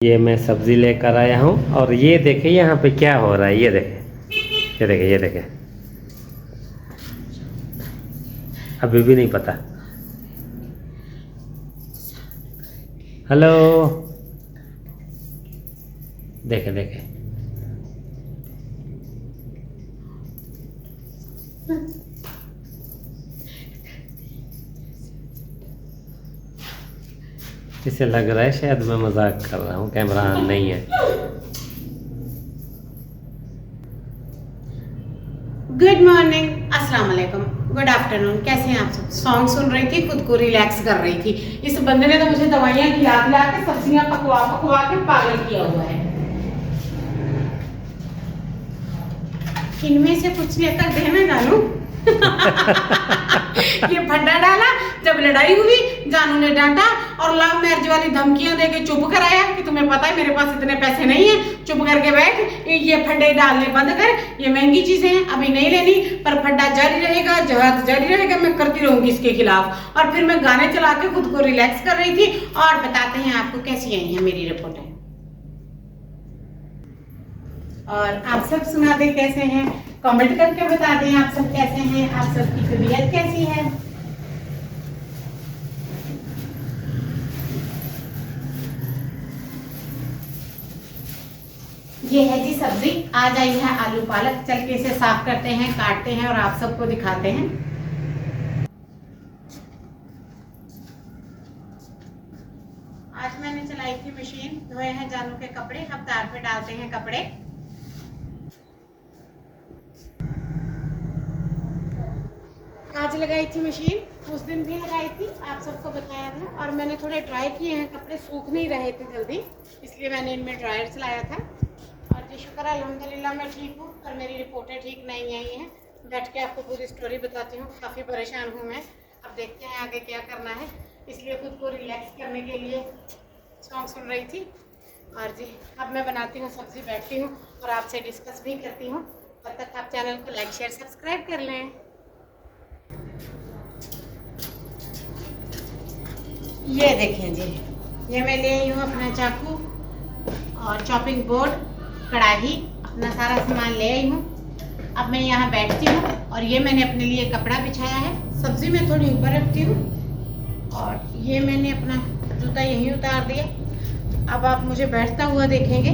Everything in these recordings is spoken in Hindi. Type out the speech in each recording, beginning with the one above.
ये मैं सब्ज़ी लेकर आया हूँ और ये देखे यहाँ पे क्या हो रहा है। ये देखे, ये देखे, ये देखे। अभी भी नहीं पता। हेलो, देखे देखे। इसे लग रहा है शायद मैं मजाक कर रहा हूँ, कैमरा ऑन नहीं है। गुड मॉर्निंग, अस्सलाम वालेकुम, गुड आफ्टरनून। कैसे हैं आप सब? सॉन्ग सुन रही थी, खुद को रिलैक्स कर रही थी। इस बंदे ने तो मुझे दवाइयाँ खिला खिला के, सब्जियां पकवा पकवा के पागल किया हुआ है। इनमें से कुछ लेकर देना जानू। ये फड्डा डाला, जब लड़ाई हुई जानू ने डांटा और लव मैरिज वाली धमकियां देके चुप कराया कि तुम्हें पता है मेरे पास इतने पैसे नहीं है, चुप करके बैठ, ये फड्डे डालने बंद कर, ये महंगी चीजें हैं, अभी नहीं लेनी, पर फड्डा जारी रहेगा, जहाज जारी रहेगा, मैं करती रहूंगी इसके खिलाफ। और फिर मैं गाने चला के खुद को रिलैक्स कर रही थी। और बताते हैं आपको कैसी आई है मेरी रिपोर्टें, और आप सब सुना दें कैसे हैं, कमेंट करके बता दें आप सब कैसे हैं, आप सबकी तबीयत कैसी है। ये है जी सब्जी, आज आई है आलू पालक। चल के इसे साफ करते हैं, काटते हैं और आप सबको दिखाते हैं। आज मैंने चलाई थी मशीन, धोए हैं जानू के कपड़े, अब तार पे डालते हैं कपड़े। आज लगाई थी मशीन, उस दिन भी लगाई थी, आप सबको बताया था। और मैंने थोड़े ड्राई किए हैं कपड़े, सूख नहीं रहे थे जल्दी, इसलिए मैंने इनमें ड्रायर चलाया था। और जी शुक्र है अल्हम्दुलिल्लाह मैं ठीक हूँ, पर मेरी रिपोर्टें ठीक नहीं आई हैं। बैठ के आपको पूरी स्टोरी बताती हूँ, काफ़ी परेशान हूँ मैं। अब देखते हैं आगे क्या करना है, इसलिए खुद को रिलैक्स करने के लिए सॉन्ग सुन रही थी। और जी अब मैं बनाती हूँ सब्ज़ी, बैठती हूँ और आपसे डिस्कस भी करती हूँ। तब तक आप चैनल को लाइक शेयर सब्सक्राइब कर लें। ये देखें जी, ये मैं ले आई हूँ अपना चाकू और चॉपिंग बोर्ड, कढ़ाई, अपना सारा सामान ले आई हूँ। अब मैं यहाँ बैठती हूँ और ये मैंने अपने लिए कपड़ा बिछाया है, सब्जी मैं थोड़ी ऊपर रखती हूँ और ये मैंने अपना जूता यहीं उतार दिया। अब आप मुझे बैठता हुआ देखेंगे।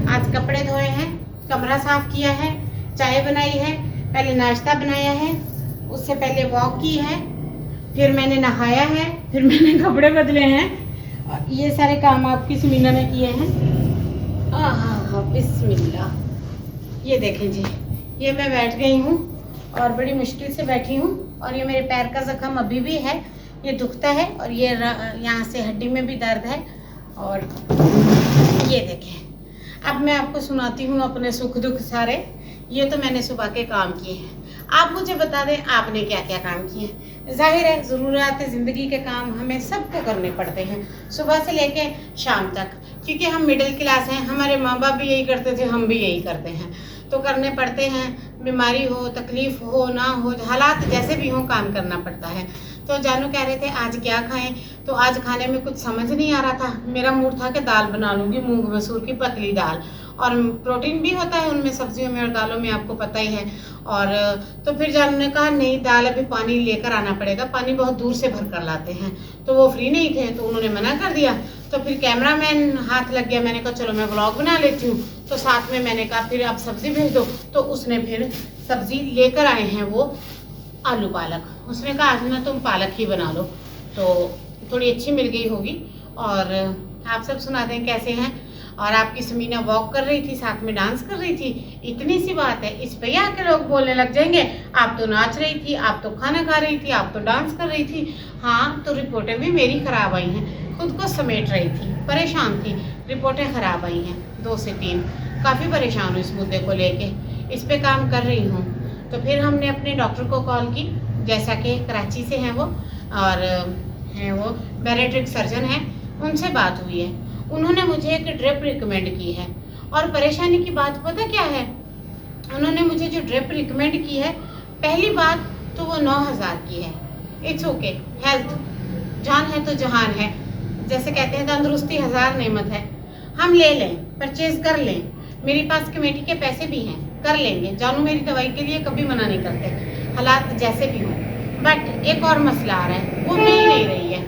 आज कपड़े धोए हैं, कमरा साफ किया है, चाय बनाई है, पहले नाश्ता बनाया है, उससे पहले वॉक की है, फिर मैंने नहाया है, फिर मैंने कपड़े बदले हैं और ये सारे काम आपकी समीना ने किए हैं। आहा बिस्मिल्लाह। ये देखें जी, ये मैं बैठ गई हूँ और बड़ी मुश्किल से बैठी हूँ। और ये मेरे पैर का जख्म अभी भी है, ये दुखता है और ये यहाँ से हड्डी में भी दर्द है। और ये देखें, अब मैं आपको सुनाती हूँ अपने सुख दुख सारे। ये तो मैंने सुबह के काम किए हैं, आप मुझे बता दें आपने क्या क्या काम किए हैं। जाहिर है ज़रूरत ज़िंदगी के काम हमें सबको करने पड़ते हैं, सुबह से लेके शाम तक, क्योंकि हम मिडिल क्लास हैं। हमारे माँ बाप भी यही करते थे, हम भी यही करते हैं, तो करने पड़ते हैं। बीमारी हो, तकलीफ़ हो, ना हो, हालात जैसे भी हो, काम करना पड़ता है। तो जानू कह रहे थे आज क्या खाएं, तो आज खाने में कुछ समझ नहीं आ रहा था। मेरा मूड था कि दाल बना लूँगी, मूंग मसूर की पतली दाल, और प्रोटीन भी होता है उनमें, सब्जियों में और दालों में, आपको पता ही है। और तो फिर जानू ने कहा नहीं, दाल अभी पानी लेकर आना पड़ेगा, पानी बहुत दूर से भर कर लाते हैं। तो वो फ्री नहीं थे, तो उन्होंने मना कर दिया। तो फिर कैमरामैन हाथ लग गया, मैंने कहा चलो मैं व्लॉग बना लेती हूँ। तो साथ में मैंने कहा फिर आप सब्ज़ी भेज दो, तो उसने फिर सब्ज़ी लेकर आए हैं वो आलू पालक। उसने कहा आज ना तुम पालक ही बना लो, तो थोड़ी अच्छी मिल गई होगी। और आप सब सुना दें कैसे हैं। और आपकी समीना वॉक कर रही थी, साथ में डांस कर रही थी। इतनी सी बात है, इस पे आके लोग बोलने लग जाएंगे आप तो नाच रही थी, आप तो खाना खा रही थी, आप तो डांस कर रही थी। हाँ, तो रिपोर्टें भी मेरी ख़राब आई हैं, खुद को समेट रही थी, परेशान थी, रिपोर्टें ख़राब आई हैं 2 से 3। काफ़ी परेशान हूँ इस मुद्दे को लेके, इस पे काम कर रही हूँ। तो फिर हमने अपने डॉक्टर को कॉल की, जैसा कि कराची से हैं वो, और हैं वो बैरिएट्रिक सर्जन हैं, उनसे बात हुई है। उन्होंने मुझे एक ड्रिप रिकमेंड की है। और परेशानी की बात पता क्या है, उन्होंने मुझे जो ड्रिप रिकमेंड की है, पहली बात तो वो 9000 की है। इट्स ओके, हेल्थ जान है तो जहान है, जैसे कहते हैं तंदुरुस्ती 1000 नेमत है। हम ले लें, परचेज कर लें, मेरे पास कमेटी के पैसे भी हैं, कर लेंगे। जानू मेरी दवाई के लिए कभी मना नहीं करते, हालात जैसे भी हों। बट एक और मसला आ रहा है, वो मिल नहीं रही है।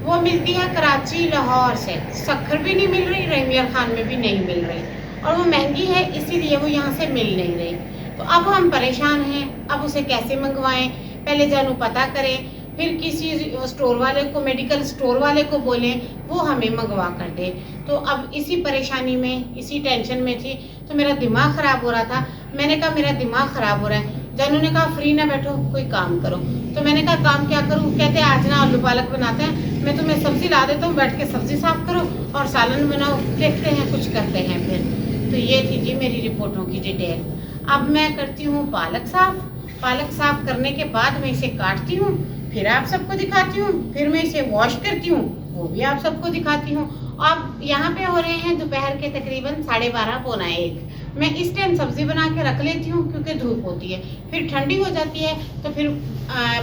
वो मिलती है कराची लाहौर से, सक्खर भी नहीं मिल रही, रहीमिया खान में भी नहीं मिल रही, और वो महंगी है, इसीलिए वो यहाँ से मिल नहीं रही। तो अब हम परेशान हैं, अब उसे कैसे मंगवाएं। पहले जानू पता करें, फिर किसी स्टोर वाले को, मेडिकल स्टोर वाले को बोलें वो हमें मंगवा कर दे। तो अब इसी परेशानी में, इसी टेंशन में थी, तो मेरा दिमाग ख़राब हो रहा था। मैंने कहा मेरा दिमाग ख़राब हो रहा है। जानू ने कहा फ्री ना बैठो, कोई काम करो। तो मैंने कहा काम क्या करूं? कहते आज ना आलू पालक बनाते हैं, मैं तुम्हें सब्जी ला देता हूँ, बैठ के सब्जी साफ करो और सालन बनाओ, देखते हैं कुछ करते हैं फिर। तो ये थी जी मेरी रिपोर्टों की डिटेल। अब मैं करती हूँ पालक साफ। पालक साफ करने के बाद मैं इसे काटती हूँ, फिर आप सबको दिखाती हूँ, फिर मैं इसे वॉश करती हूँ, वो भी आप सबको दिखाती हूँ। अब यहाँ पे हो रहे हैं दोपहर के तकरीबन 12:30 पौना 1। मैं इस टाइम सब्जी बना के रख लेती हूँ क्योंकि धूप होती है, फिर ठंडी हो जाती है तो फिर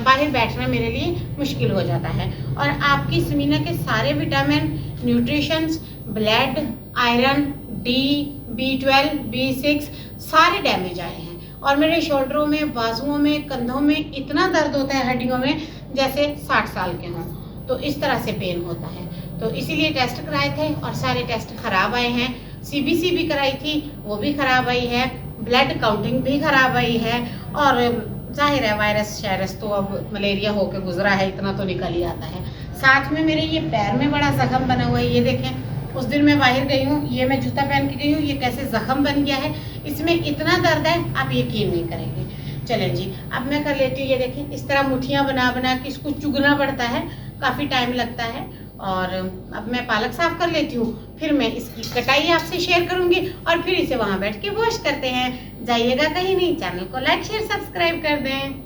बाहर बैठना मेरे लिए मुश्किल हो जाता है। और आपकी समीना के सारे vitamin, nutritions, blood, iron, D, B12, B6 सारे डैमेज आए हैं। और मेरे शोल्डरों में, बाजुओं में, कंधों में इतना दर्द होता है हड्डियों में जैसे 60 साल के हों। तो इस तरह से पेन होता है। तो इसीलिए टेस्ट कराए थे और सारे टेस्ट खराब आए हैं। CBC भी कराई थी, वो भी खराब आई है। ब्लड काउंटिंग भी खराब आई है। और जाहिर है वायरस शायरस तो अब मलेरिया होकर गुजरा है, इतना तो निकल ही आता है। साथ में मेरे ये पैर में बड़ा जख्म बना हुआ है, ये देखें। उस दिन मैं बाहर गई हूँ, ये मैं जूता पहन के गई हूँ, ये कैसे जख्म बन गया है, इसमें इतना दर्द है आप यकीन नहीं करेंगे। चलें जी, अब मैं कर लेती हूँ। ये देखें, इस तरह मुठियाँ बना बना के इसको चुगना पड़ता है, काफ़ी टाइम लगता है। और अब मैं पालक साफ कर लेती हूँ, फिर मैं इसकी कटाई आपसे शेयर करूँगी और फिर इसे वहाँ बैठ के वॉश करते हैं। जाइएगा कहीं नहीं, चैनल को लाइक शेयर सब्सक्राइब कर दें।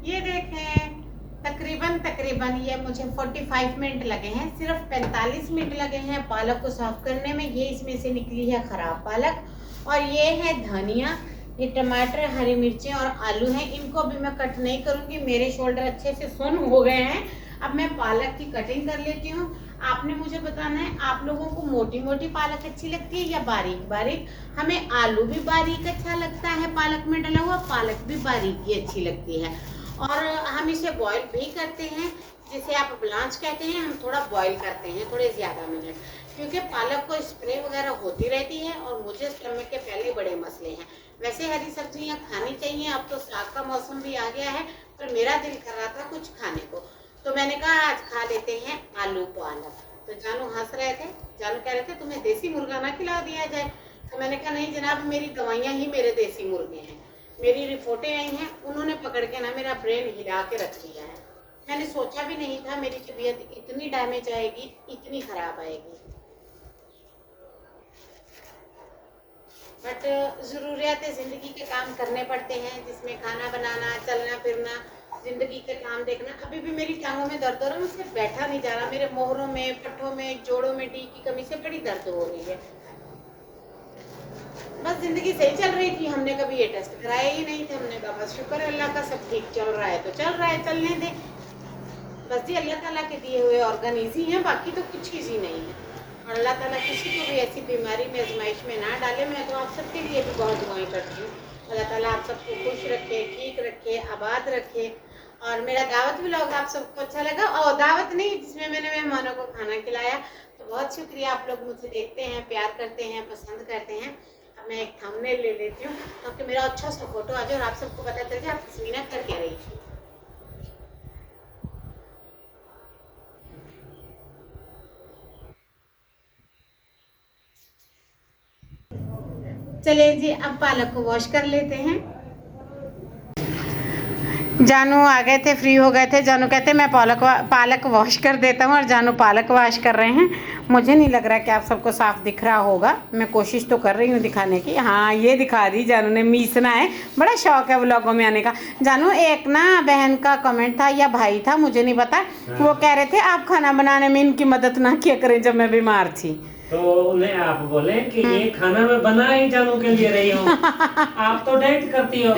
ये देखें, तकरीबन ये मुझे 45 मिनट लगे हैं, सिर्फ 45 मिनट लगे हैं पालक को साफ करने में। ये इसमें से निकली है खराब पालक। और ये है धनिया, ये टमाटर, हरी मिर्चें और आलू हैं। इनको भी मैं कट नहीं करूँगी, मेरे शोल्डर अच्छे से सुन हो गए हैं। अब मैं पालक की कटिंग कर लेती हूँ। आपने मुझे बताना है आप लोगों को मोटी मोटी पालक अच्छी लगती है या बारीक बारीक। हमें आलू भी बारीक अच्छा लगता है, पालक में डला हुआ पालक भी बारीक ही अच्छी लगती है। और हम इसे बॉईल भी करते हैं, जिसे आप ब्लांच कहते हैं। हम थोड़ा बॉईल करते हैं, थोड़े ज़्यादा मिनट, क्योंकि पालक को स्प्रे वगैरह होती रहती है और मुझे स्टमक के पहले बड़े मसले हैं। वैसे हरी सब्जियां खानी चाहिए, अब तो साग का मौसम भी आ गया है, पर मेरा दिल कर रहा था कुछ खाने को, तो मैंने कहा आज खा लेते हैं आलू पालक। तो जानू हंस रहे थे, जानू कह रहे थे तुम्हें देसी मुर्गा ना खिला दिया जाए। तो मैंने कहा नहीं जनाब, मेरी दवाइयाँ ही मेरे देसी मुर्गे हैं। मेरी रिपोर्टें आई हैं, उन्होंने पकड़ के ना मेरा ब्रेन हिला के रख दिया है। मैंने सोचा भी नहीं था मेरी तबीयत इतनी डैमेज आएगी, इतनी खराब आएगी। बट ज़रूरियात ज़िंदगी के काम करने पड़ते हैं, जिसमें खाना बनाना, चलना फिरना, ज़िंदगी के काम देखना। अभी भी मेरी टांगों में दर्द हो रहा है, मुझसे बैठा नहीं जा रहा। मेरे मोहरों में, पट्ठों में, जोड़ों में डी की कमी से बड़ी दर्द हो रही है। बस जिंदगी सही चल रही थी, हमने कभी ये टेस्ट कराया ही नहीं थे। हमने कहा बस शुक्र है अल्लाह का, सब ठीक चल रहा है तो चल रहा है, चलने दे। बस जी अल्लाह ताला के दिए हुए ऑर्गन ईजी हैं, बाकी तो कुछ ईजी नहीं है। और अल्लाह ताला किसी को भी ऐसी बीमारी में, आजमाइश में ना डाले। मैं तो आप सबके लिए भी बहुत दुआएं करती हूँ, अल्लाह ताला आप सबको खुश रखे, ठीक रखे, आबाद रखे। और मेरा दावत व्लॉग आप सबको अच्छा लगा, और दावत नहीं जिसमें मैंने मेहमानों को खाना खिलाया, तो बहुत शुक्रिया। आप लोग मुझे देखते हैं, प्यार करते हैं, पसंद करते हैं। अब मैं एक थंबनेल ले लेती हूँ ताकि मेरा अच्छा सा फोटो आ जाए और आप सबको पता चल जाए आप तस्मीना कर क्या रही थी। चलिए जी, अब पालक को वॉश कर लेते हैं। जानू आ गए थे, फ्री हो गए थे। जानू कहते मैं पालक वॉश कर देता हूँ, और जानू पालक वॉश कर रहे हैं। मुझे नहीं लग रहा कि आप सबको साफ दिख रहा होगा, मैं कोशिश तो कर रही हूँ दिखाने की। हाँ ये दिखा दी, जानू ने मीसना है, बड़ा शौक है व्लॉगों में आने का। जानू एक ना बहन का कमेंट था या भाई था, मुझे नहीं पता, वो कह रहे थे आप खाना बनाने में इनकी मदद ना किया करें जब मैं बीमार थी। तो उन्हें आप बोले कि ये खाना मैं बना ही जानू के लिए रही हूँ। आप तो डाइट करती हो।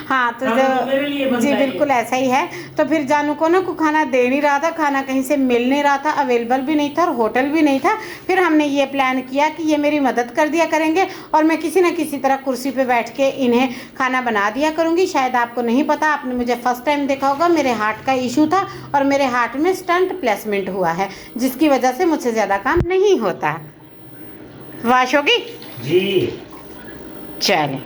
हाँ तो खाना तो मेरे लिए बनता जी है ये। बिल्कुल ऐसा ही है। तो फिर जानू को ना कोई खाना दे नहीं रहा था, खाना कहीं से मिल नहीं रहा था, अवेलेबल भी नहीं था और होटल भी नहीं था। फिर हमने ये प्लान किया कि ये मेरी मदद कर दिया करेंगे और मैं किसी न किसी तरह कुर्सी पे बैठ के इन्हें खाना बना दिया करूँगी। शायद आपको नहीं पता, आपने मुझे फर्स्ट टाइम देखा होगा, मेरे हार्ट का इशू था और मेरे हार्ट में स्टंट प्लेसमेंट हुआ है, जिसकी वजह से मुझसे ज़्यादा काम नहीं होता। वाश होगी जी। चलें,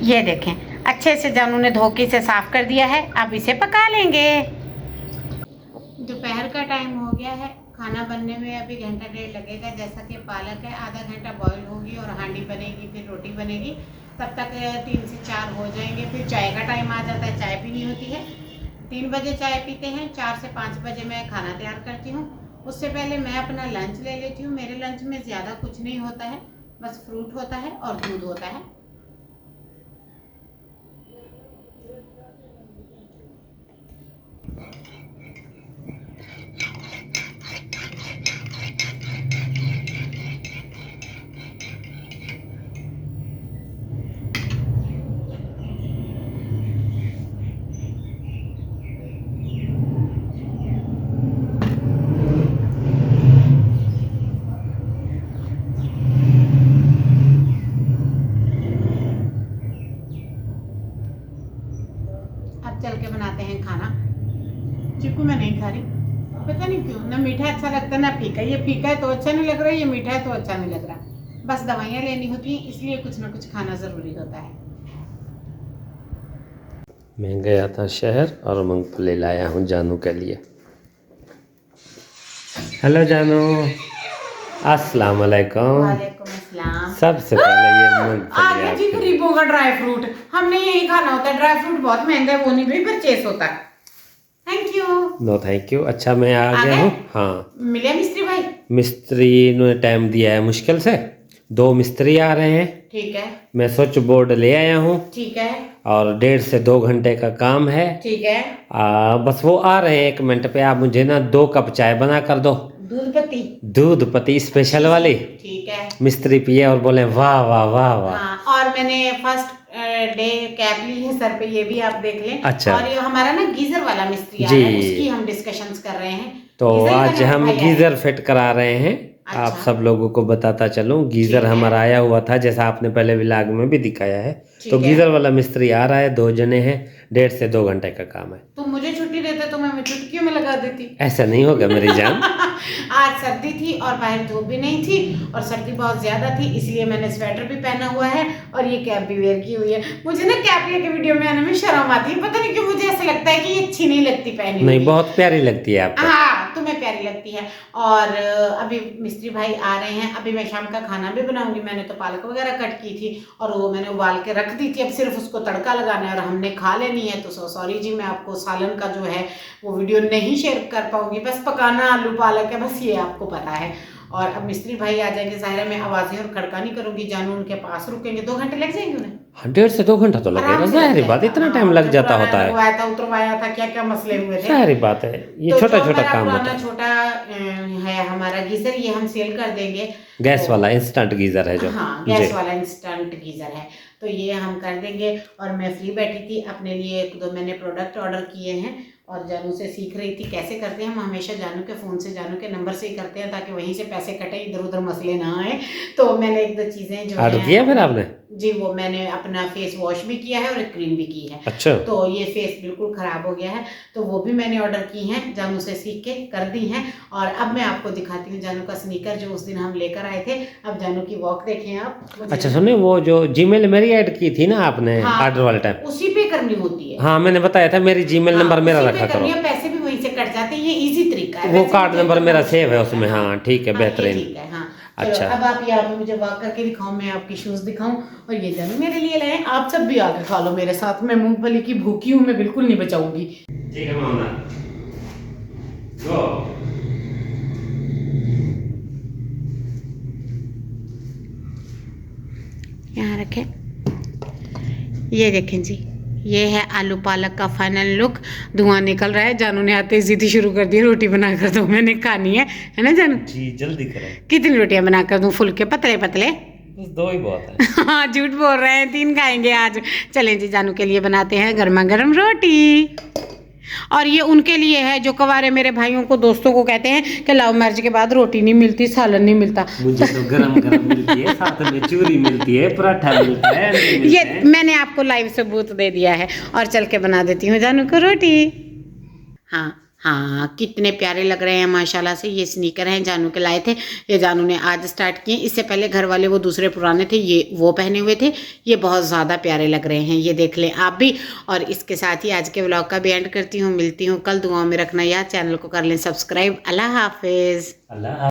ये देखें अच्छे से जानू ने धोखे से साफ कर दिया है। अब इसे पका लेंगे। दोपहर का टाइम हो गया है, खाना बनने में अभी घंटा डेढ़ लगेगा। जैसा कि पालक है आधा घंटा बॉईल होगी और हांडी बनेगी, फिर रोटी बनेगी, तब तक 3 से 4 हो जाएंगे। फिर चाय का टाइम आ जाता है, चाय पीनी होती है। 3 बजे चाय पीते हैं, 4 से 5 बजे मैं खाना तैयार करती हूँ। उससे पहले मैं अपना लंच ले लेती हूँ। मेरे लंच में ज़्यादा कुछ नहीं होता है, बस फ्रूट होता है और दूध होता है। अब चल के बनाते हैं खाना। चिकू मैं नहीं खा रही, पता नहीं क्यों, ना मीठा अच्छा लगता ना फीका। ये फीका है तो अच्छा नहीं लग रहा, ये मीठा है तो अच्छा नहीं लग रहा। बस दवाइयाँ लेनी होती हैं, इसलिए कुछ ना कुछ खाना ज़रूरी होता है। मैं गया था शहर और मूंगफली लाया हूँ जानू के लिए। हेलो जानू, अस्सलाम वालेकुम। वालेकुम अस्सलाम। सबसे पहले ये मूंगफली आगे जी आपके लिए। गरीबों का ड्राई फ्रूट, हमने यही खाना होता है। ड्राई फ्रूट बहुत महंगा है, वो नहीं भी परचेस होता। Thank you. No thank you. अच्छा मैं आ आ गया गए? हूँ। हाँ, मिले मिस्त्री भाई? मिस्त्री ने टाइम दिया है मुश्किल से, 2 मिस्त्री आ रहे हैं। ठीक है। मैं स्विच बोर्ड ले आया हूँ ठीक है। और 1.5 से 2 घंटे का काम है। ठीक है। बस वो आ रहे हैं 1 मिनट पे। आप मुझे ना 2 कप चाय बना कर दो, दूध पत्ती। दूध पत्ती स्पेशल वाली। ठीक है। मिस्त्री पिए और बोले वाह वाह वाह वाह। हाँ, और मैंने फर्स्ट डे कैप ली है सर पे, ये भी आप देख लें। अच्छा। और ये हमारा ना गीजर वाला मिस्त्री जी। आ रहा है, उसकी हम डिस्कशंस कर रहे हैं। तो गीजर आज का हम भाई आया है। गीजर फिट करा रहे हैं। आप अच्छा। सब लोगों को बताता चलूं, गीजर ठीक है। हमारा आया हुआ था, जैसा आपने पहले व्लॉग में भी दिखाया है। ठीक तो है। गीजर वाला मिस्त्री आ रहा है, 2 जने हैं, 1.5 से 2 घंटे का काम है। तुम मुझे छुट्टी देते तो मैं चुटकियों में लगा देती। ऐसा नहीं होगा मेरी जान। आज सर्दी थी और बाहर धूप भी नहीं थी और सर्दी बहुत ज्यादा थी, इसलिए मैंने स्वेटर भी पहना हुआ है और ये कैप भी वेयर की हुई है। मुझे ना कैप लेके वीडियो में आने में शर्म आती है, पता नहीं क्यों। मुझे ऐसा लगता है कि ये अच्छी नहीं लगती पहनी नहीं, हुई। बहुत प्यारी लगती है आपको। हाँ, तुम्हें प्यारी लगती है। और अभी मिस्त्री भाई आ रहे हैं, अभी मैं शाम का खाना भी बनाऊंगी। मैंने तो पालक वगैरह कट की थी और वो मैंने उबाल के रख दी थी, अब सिर्फ उसको तड़का लगाना है और हमने खा लेनी है। तो सॉरी जी, मैं आपको सालन का जो है वो वीडियो नहीं शेयर कर पाऊंगी। बस पकाना आलू पालक है, बस ये आपको पता है। और अब मिस्त्री भाई आ जाएंगे, ज़ाहिर है मैं आवाज़ें और खड़का नहीं करूंगी। जानू उनके पास रुकेंगे, 2 घंटे लग जाएंगे उन्हें। 1.5 से 2 घंटा तो लगेगा, जाहिर बात, इतना टाइम लग जाता होता है। लगवाया था, उतरवाया था, क्या क्या मसले हुए थे। जाहिर बात है, ये तो छोटा जो छोटा हमारा काम होता पुराना है। छोटा है हमारा गीजर, ये हम सेल कर देंगे। गैस वाला इंस्टेंट गीजर है जो। हाँ, गैस वाला इंस्टेंट गीजर है, तो ये हम कर देंगे। और मैं फ्री बैठी थी, अपने लिए 1-2 मैंने प्रोडक्ट ऑर्डर किए हैं और जानू से सीख रही थी कैसे करते हैं। हम हमेशा जानू के फ़ोन से, जानू के नंबर से ही करते हैं, ताकि वहीं से पैसे कटे, इधर उधर मसले ना आए। तो मैंने 1-2 चीज़ें जो ऑर्डर किया फिर आपने? जी, वो मैंने अपना फेस वॉश भी किया है और एक क्रीम भी की है। अच्छा। तो ये फेस बिल्कुल ख़राब हो गया है, तो वो भी मैंने ऑर्डर की हैं, जानू से सीख के कर दी हैं। और अब मैं आपको दिखाती हूँ जानू का स्नीकर, जो उस दिन हम लेकर आए थे। अब जानू की वॉक देखें आप। अच्छा सुनिए, वो जो जीमेल मेरी ऐड की थी ना आपने ऑर्डर वाले टाइम, उसी पे करनी होती है। हाँ मैंने बताया था, मेरी जीमेल नंबर मेरा रखा करो। पैसे भी वहीं से कट जाते हैं, ये इजी तरीका है। वो कार्ड नंबर मेरा सेव है उसमें। हाँ ठीक है, बेहतरीन। ठीक है। हाँ, अच्छा। अब आप यहाँ पे मुझे वॉक करके दिखाओ, मैं आपकी शूज दिखाऊं। और ये जानू मेरे लिए लाए, आप सब भी आके खा लो मेरे साथ। मैं मूंगफली की भूखी हूँ, मैं बिल्कुल नहीं बचाऊंगी। ठीक है मोहम्मद, गो। यहाँ रखें, ये देखें जी, ये है आलू पालक का फाइनल लुक। धुआं निकल रहा है। जानू ने आते ही सीधी शुरू कर दी, रोटी बनाकर दो, मैंने खानी है ना जानू? जी जल्दी करें। कितनी रोटियां बनाकर दूं? फुलके पतले पतले? बस 2 ही बहुत है। हाँ झूठ बोल रहे हैं, 3 खाएंगे आज। चलें जी, जानू के लिए बनाते हैं गर्मा गर्म रोटी। और ये उनके लिए है जो कवारे मेरे भाइयों को, दोस्तों को कहते हैं कि लव मैरिज के बाद रोटी नहीं मिलती, सालन नहीं मिलता। मुझे तो गरम गरम मिलती है, साथ में चूरी मिलती है, पराठा मिलता है, अंडे मिलते ये हैं। मैंने आपको लाइव सबूत दे दिया है। और चल के बना देती हूँ जानू को रोटी। हाँ हाँ, कितने प्यारे लग रहे हैं माशाल्लाह से। ये स्नीकर हैं, जानू के लाए थे, ये जानू ने आज स्टार्ट किए। इससे पहले घर वाले वो दूसरे पुराने थे, ये वो पहने हुए थे। ये बहुत ज़्यादा प्यारे लग रहे हैं, ये देख लें आप भी। और इसके साथ ही आज के व्लॉग का भी एंड करती हूँ। मिलती हूँ कल, दुआओं में रखना याद, चैनल को कर लें सब्सक्राइब। अल्लाह हाफिज़। अल्लाह।